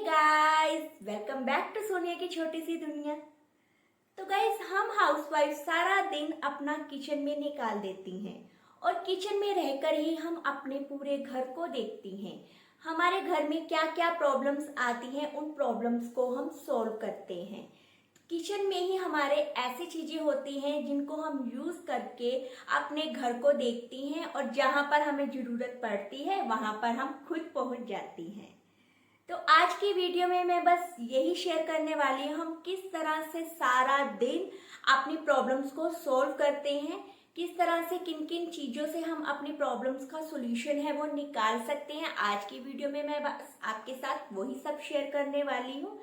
Guys, welcome back to Sonia की छोटी सी दुनिया। तो गाइस, हम हाउसवाइफ सारा दिन अपना किचन में निकाल देती हैं और किचन में रहकर ही हम अपने पूरे घर को देखती हैं। हमारे घर में क्या क्या प्रॉब्लम्स आती हैं, उन प्रॉब्लम्स को हम सॉल्व करते हैं। किचन में ही हमारे ऐसी चीजें होती हैं जिनको हम यूज करके अपने घर को देखती हैं और जहां पर हमें जरूरत पड़ती है वहां पर हम खुद पहुंच जाती हैं। तो आज की वीडियो में मैं बस यही शेयर करने वाली हूँ, हम किस तरह से सारा दिन अपनी प्रॉब्लम्स को सॉल्व करते हैं, किस तरह से किन किन चीज़ों से हम अपनी प्रॉब्लम्स का सॉल्यूशन है वो निकाल सकते हैं। आज की वीडियो में मैं बस आपके साथ वही सब शेयर करने वाली हूँ।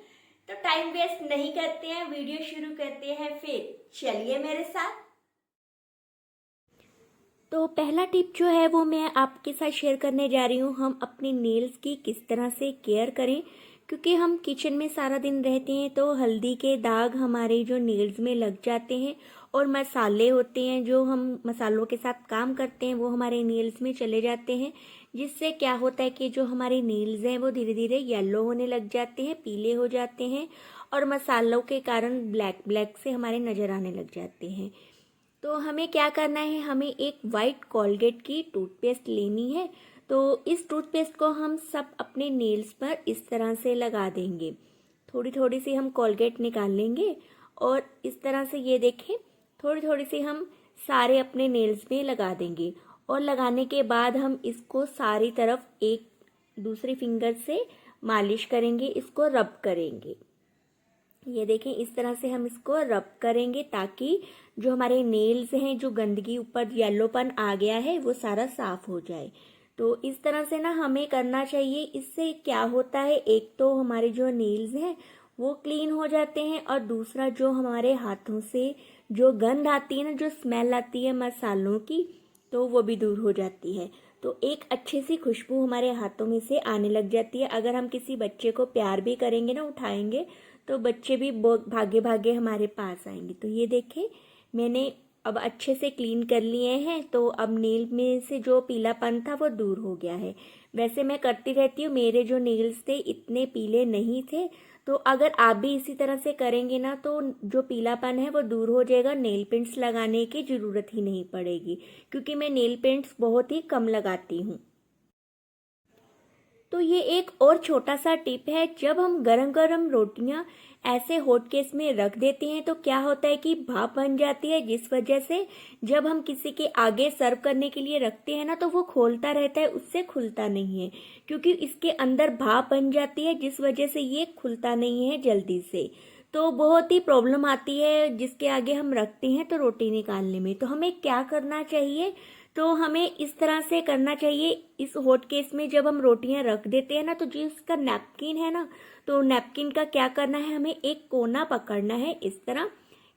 तो टाइम वेस्ट नहीं करते हैं, वीडियो शुरू करते हैं। फिर चलिए मेरे साथ। तो पहला टिप जो है वो मैं आपके साथ शेयर करने जा रही हूँ, हम अपने नेल्स की किस तरह से केयर करें। क्योंकि हम किचन में सारा दिन रहते हैं तो हल्दी के दाग हमारे जो नेल्स में लग जाते हैं और मसाले होते हैं जो हम मसालों के साथ काम करते हैं वो हमारे नेल्स में चले जाते हैं, जिससे क्या होता है कि जो हमारे नेल्स हैं वो धीरे धीरे येलो होने लग जाते हैं, पीले हो जाते हैं और मसालों के कारण ब्लैक ब्लैक से हमारे नज़र आने लग जाते हैं। तो हमें क्या करना है, हमें एक वाइट कोलगेट की टूथपेस्ट लेनी है। तो इस टूथपेस्ट को हम सब अपने नेल्स पर इस तरह से लगा देंगे। थोड़ी थोड़ी सी हम कोलगेट निकाल लेंगे और इस तरह से ये देखें, थोड़ी थोड़ी सी हम सारे अपने नेल्स में लगा देंगे। और लगाने के बाद हम इसको सारी तरफ एक दूसरी फिंगर से मालिश करेंगे, इसको रब करेंगे। ये देखें, इस तरह से हम इसको रब करेंगे ताकि जो हमारे नेल्स हैं, जो गंदगी ऊपर येलोपन आ गया है वो सारा साफ हो जाए। तो इस तरह से ना हमें करना चाहिए। इससे क्या होता है, एक तो हमारे जो नेल्स हैं वो क्लीन हो जाते हैं और दूसरा जो हमारे हाथों से जो गंध आती है ना, जो स्मेल आती है मसालों की, तो वो भी दूर हो जाती है। तो एक अच्छी सी खुशबू हमारे हाथों में से आने लग जाती है। अगर हम किसी बच्चे को प्यार भी करेंगे ना, उठाएंगे, तो बच्चे भी भागे भागे हमारे पास आएंगे। तो ये देखें, मैंने अब अच्छे से क्लीन कर लिए हैं। तो अब नेल में से जो पीलापन था वो दूर हो गया है। वैसे मैं करती रहती हूँ, मेरे जो नेल्स थे इतने पीले नहीं थे। तो अगर आप भी इसी तरह से करेंगे ना तो जो पीलापन है वो दूर हो जाएगा। नेल पेंट्स लगाने की ज़रूरत ही नहीं पड़ेगी, क्योंकि मैं नेल पेंट्स बहुत ही कम लगाती हूँ। तो ये एक और छोटा सा टिप है, जब हम गरम गरम रोटियां ऐसे हॉट केस में रख देते हैं तो क्या होता है कि भाप बन जाती है, जिस वजह से जब हम किसी के आगे सर्व करने के लिए रखते हैं ना तो वो खोलता रहता है, उससे खुलता नहीं है। क्योंकि इसके अंदर भाप बन जाती है, जिस वजह से ये खुलता नहीं है जल्दी से। तो बहुत ही प्रॉब्लम आती है जिसके आगे हम रखते हैं तो रोटी निकालने में। तो हमें क्या करना चाहिए, तो हमें इस तरह से करना चाहिए। इस हॉट केस में जब हम रोटियां रख देते हैं ना तो जो इसका नैपकिन है ना, तो नैपकिन का क्या करना है, हमें एक कोना पकड़ना है इस तरह।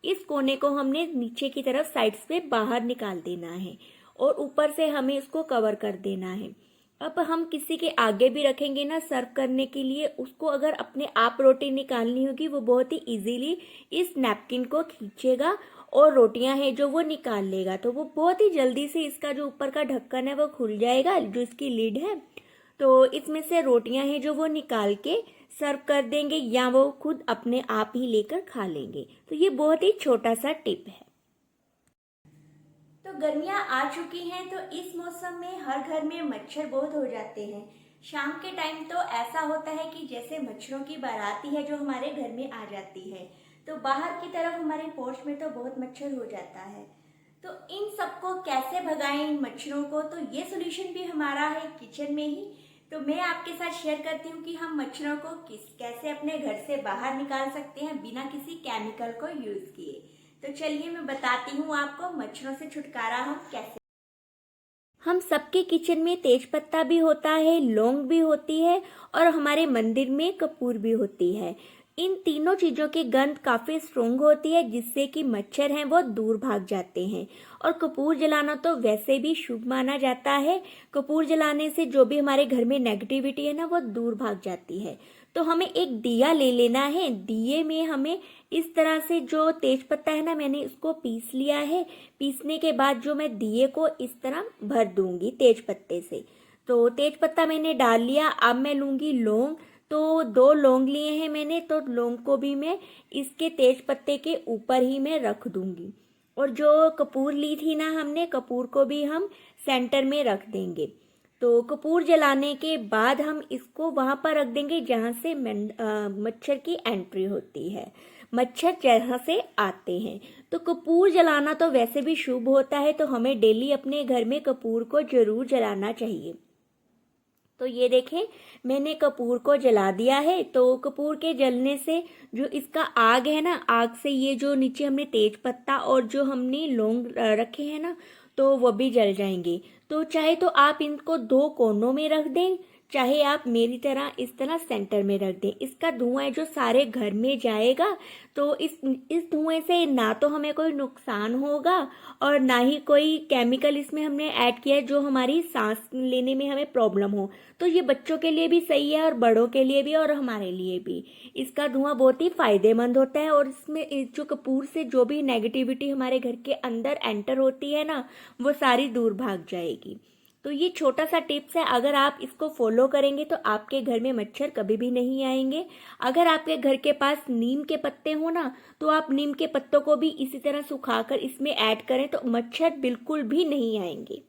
इस कोने को हमने नीचे की तरफ साइड्स पे बाहर निकाल देना है और ऊपर से हमें इसको कवर कर देना है। अब हम किसी के आगे भी रखेंगे ना सर्व करने के लिए, उसको अगर अपने आप रोटी निकालनी होगी वो बहुत ही इजीली इस नैपकिन को खींचेगा और रोटियां हैं जो वो निकाल लेगा। तो वो बहुत ही जल्दी से इसका जो ऊपर का ढक्कन है वो खुल जाएगा, जो इसकी लिड है। तो इसमें से रोटियां हैं जो वो निकाल के सर्व कर देंगे या वो खुद अपने आप ही लेकर खा लेंगे। तो ये बहुत ही छोटा सा टिप है। तो गर्मियां आ चुकी हैं, तो इस मौसम में हर घर में मच्छर बहुत हो जाते हैं। शाम के टाइम तो ऐसा होता है कि जैसे मच्छरों की बाराती है जो हमारे घर में आ जाती है। तो बाहर की तरफ हमारे पोर्च में तो बहुत मच्छर हो जाता है। तो इन सबको कैसे भगाएं, इन मच्छरों को, तो ये सोल्यूशन भी हमारा है किचन में ही। तो मैं आपके साथ शेयर करती हूँ कि हम मच्छरों को कैसे अपने घर से बाहर निकाल सकते हैं बिना किसी केमिकल को यूज किए। तो चलिए मैं बताती हूँ आपको मच्छरों से छुटकारा हम कैसे। हम सबके किचन में तेज पत्ता भी होता है, लौंग भी होती है और हमारे मंदिर में कपूर भी होती है। इन तीनों चीजों की गंध काफी स्ट्रोंग होती है, जिससे कि मच्छर हैं वो दूर भाग जाते हैं। और कपूर जलाना तो वैसे भी शुभ माना जाता है। कपूर जलाने से जो भी हमारे घर में नेगेटिविटी है ना वो दूर भाग जाती है। तो हमें एक दिया ले लेना है। दिए में हमें इस तरह से जो तेज पत्ता है ना, मैंने इसको पीस लिया है। पीसने के बाद जो मैं दिए को इस तरह भर दूंगी तेज पत्ते से। तो तेज पत्ता मैंने डाल लिया। अब मैं लूंगी लौंग। तो 2 लौंग लिए हैं मैंने, तो लौंग को भी मैं इसके तेज पत्ते के ऊपर ही मैं रख दूंगी। और जो कपूर ली थी ना हमने, कपूर को भी हम सेंटर में रख देंगे। तो कपूर जलाने के बाद हम इसको वहां पर रख देंगे जहां से मच्छर की एंट्री होती है, मच्छर जहाँ से आते हैं। तो कपूर जलाना तो वैसे भी शुभ होता है, तो हमें डेली अपने घर में कपूर को जरूर जलाना चाहिए। तो ये देखें, मैंने कपूर को जला दिया है। तो कपूर के जलने से जो इसका आग है ना, आग से ये जो नीचे हमने तेज पत्ता और जो हमने लौंग रखे हैं ना, तो वो भी जल जाएंगे। तो चाहे तो आप इनको 2 कोनों में रख दें, चाहे आप मेरी तरह इस तरह सेंटर में रख दें। इसका धुआं है जो सारे घर में जाएगा, तो इस धुएं से ना तो हमें कोई नुकसान होगा और ना ही कोई केमिकल इसमें हमने ऐड किया है जो हमारी सांस लेने में हमें प्रॉब्लम हो। तो ये बच्चों के लिए भी सही है और बड़ों के लिए भी और हमारे लिए भी। इसका धुआं बहुत ही फायदेमंद होता है और इसमें जो कपूर से जो भी नेगेटिविटी हमारे घर के अंदर एंटर होती है ना, वो सारी दूर भाग जाएगी। तो ये छोटा सा टिप्स है, अगर आप इसको फॉलो करेंगे तो आपके घर में मच्छर कभी भी नहीं आएंगे। अगर आपके घर के पास नीम के पत्ते हो ना, तो आप नीम के पत्तों को भी इसी तरह सुखाकर इसमें ऐड करें तो मच्छर बिल्कुल भी नहीं आएंगे।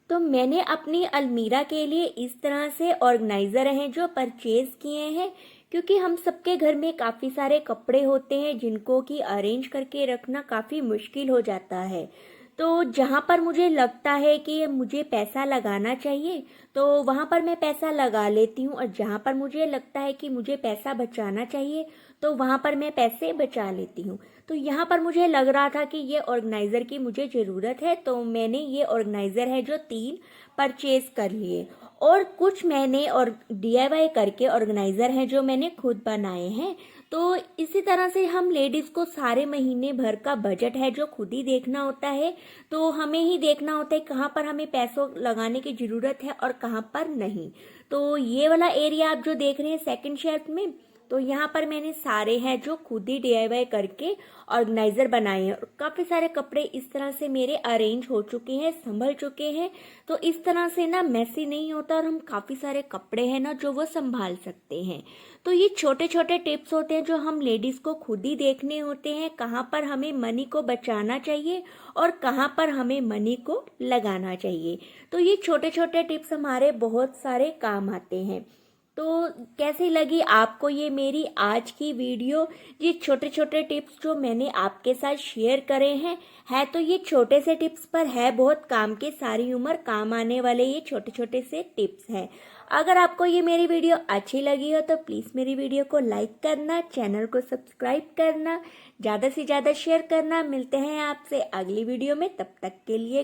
तो मैंने अपनी अलमीरा के लिए इस तरह से ऑर्गेनाइजर हैं जो परचेज किए हैं, क्योंकि हम सबके घर में काफ़ी सारे कपड़े होते हैं जिनको कि अरेंज करके रखना काफ़ी मुश्किल हो जाता है। तो जहाँ पर मुझे लगता है कि मुझे पैसा लगाना चाहिए, तो वहाँ पर मैं पैसा लगा लेती हूँ, और जहाँ पर मुझे लगता है कि मुझे पैसा बचाना चाहिए, तो वहाँ पर मैं पैसे बचा लेती हूँ। तो यहाँ पर मुझे लग रहा था कि ये ऑर्गेनाइज़र की मुझे ज़रूरत है, तो मैंने ये ऑर्गेनाइज़र है जो 3 परचेज कर लिए। और कुछ मैंने और DIY करके ऑर्गेनाइज़र हैं जो मैंने खुद बनाए हैं। तो इसी तरह से हम लेडीज़ को सारे महीने भर का बजट है जो खुद ही देखना होता है। तो हमें ही देखना होता है कहाँ पर हमें पैसों लगाने की ज़रूरत है और कहाँ पर नहीं। तो ये वाला एरिया आप जो देख रहे हैं सेकंड शेल्फ में, तो यहाँ पर मैंने सारे हैं जो खुद ही DIY करके ऑर्गेनाइजर बनाए हैं। और काफ़ी सारे कपड़े इस तरह से मेरे अरेंज हो चुके हैं, संभल चुके हैं। तो इस तरह से ना मैसी नहीं होता और हम काफ़ी सारे कपड़े हैं ना जो वो संभाल सकते हैं। तो ये छोटे छोटे टिप्स होते हैं जो हम लेडीज़ को खुद ही देखने होते हैं, कहाँ पर हमें मनी को बचाना चाहिए और कहाँ पर हमें मनी को लगाना चाहिए। तो ये छोटे छोटे टिप्स हमारे बहुत सारे काम आते हैं। तो कैसी लगी आपको ये मेरी आज की वीडियो? ये छोटे छोटे टिप्स जो मैंने आपके साथ शेयर करे हैं, है तो ये छोटे से टिप्स पर है बहुत काम के, सारी उम्र काम आने वाले ये छोटे छोटे से टिप्स हैं। अगर आपको ये मेरी वीडियो अच्छी लगी हो तो प्लीज़ मेरी वीडियो को लाइक करना, चैनल को सब्सक्राइब करना, ज़्यादा से ज़्यादा शेयर करना। मिलते हैं आपसे अगली वीडियो में, तब तक के लिए